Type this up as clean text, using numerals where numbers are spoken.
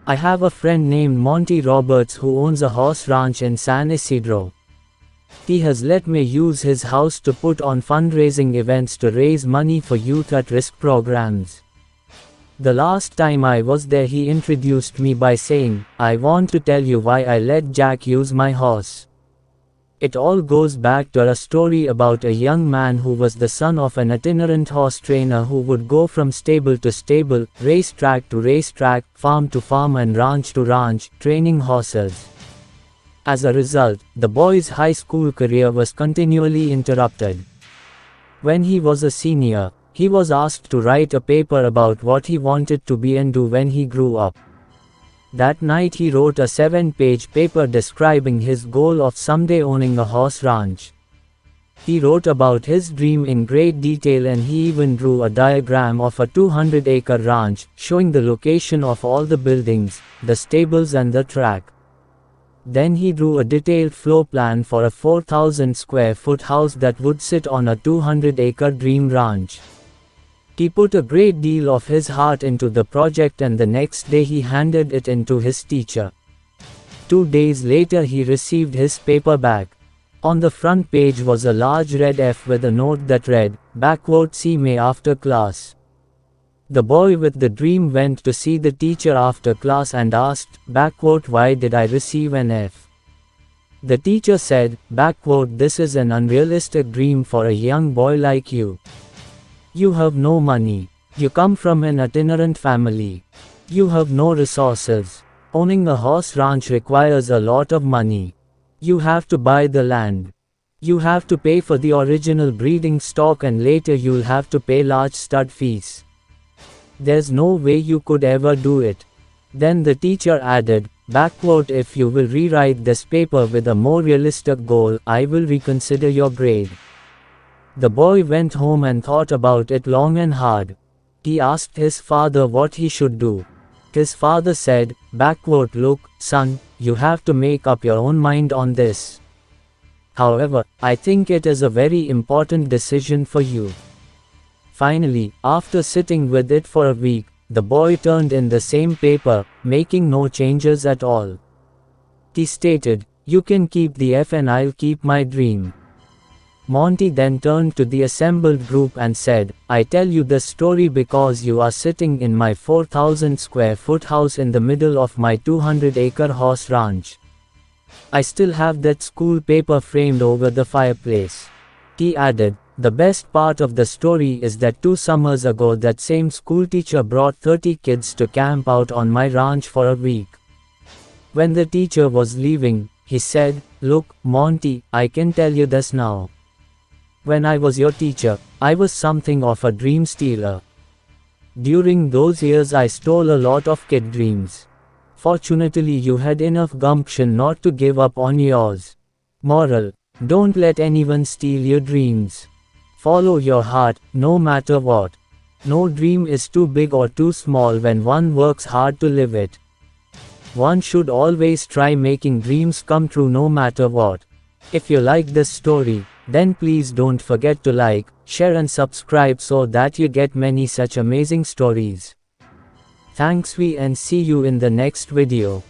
I have a friend named Monty Roberts who owns a horse ranch in San Isidro. He has let me use his house to put on fundraising events to raise money for youth at risk programs. The last time I was there, he introduced me by saying, "I want to tell you why I let Jack use my horse." It all goes back to a story about a young man who was the son of an itinerant horse trainer who would go from stable to stable, racetrack to racetrack, farm to farm and ranch to ranch, training horses. As a result, the boy's high school career was continually interrupted. When he was a senior, he was asked to write a paper about what he wanted to be and do when he grew up. That night he wrote a 7-page paper describing his goal of someday owning a horse ranch. He wrote about his dream in great detail, and he even drew a diagram of a 200-acre ranch, showing the location of all the buildings, the stables and the track. Then he drew a detailed floor plan for a 4,000 square foot house that would sit on a 200-acre dream ranch. He put a great deal of his heart into the project, and the next day he handed it in to his teacher. 2 days later he received his paper back. On the front page was a large red F with a note that read, "See me after class." The boy with the dream went to see the teacher after class and asked, "Why did I receive an F?" The teacher said, "This is an unrealistic dream for a young boy like you. You have no money. You come from an itinerant family. You have no resources. Owning a horse ranch requires a lot of money. You have to buy the land. You have to pay for the original breeding stock, and later you'll have to pay large stud fees. There's no way you could ever do it." Then the teacher added, "If you will rewrite this paper with a more realistic goal, I will reconsider your grade." The boy went home and thought about it long and hard. He asked his father what he should do. His father said, "Look, son, you have to make up your own mind on this. However, I think it is a very important decision for you." Finally, after sitting with it for a week, the boy turned in the same paper, making no changes at all. He stated, "You can keep the F and I'll keep my dream." Monty then turned to the assembled group and said, "I tell you this story because you are sitting in my 4,000 square foot house in the middle of my 200-acre horse ranch. I still have that school paper framed over the fireplace." He added, "The best part of the story is that 2 summers ago that same school teacher brought 30 kids to camp out on my ranch for a week. When the teacher was leaving, he said, 'Look, Monty, I can tell you this now. When I was your teacher, I was something of a dream stealer. During those years I stole a lot of kid dreams. Fortunately you had enough gumption not to give up on yours. Moral: don't let anyone steal your dreams. Follow your heart, no matter what. No dream is too big or too small when one works hard to live it. One should always try making dreams come true no matter what." If you like this story, then please don't forget to like, share and subscribe so that you get many such amazing stories. Thanks and see you in the next video.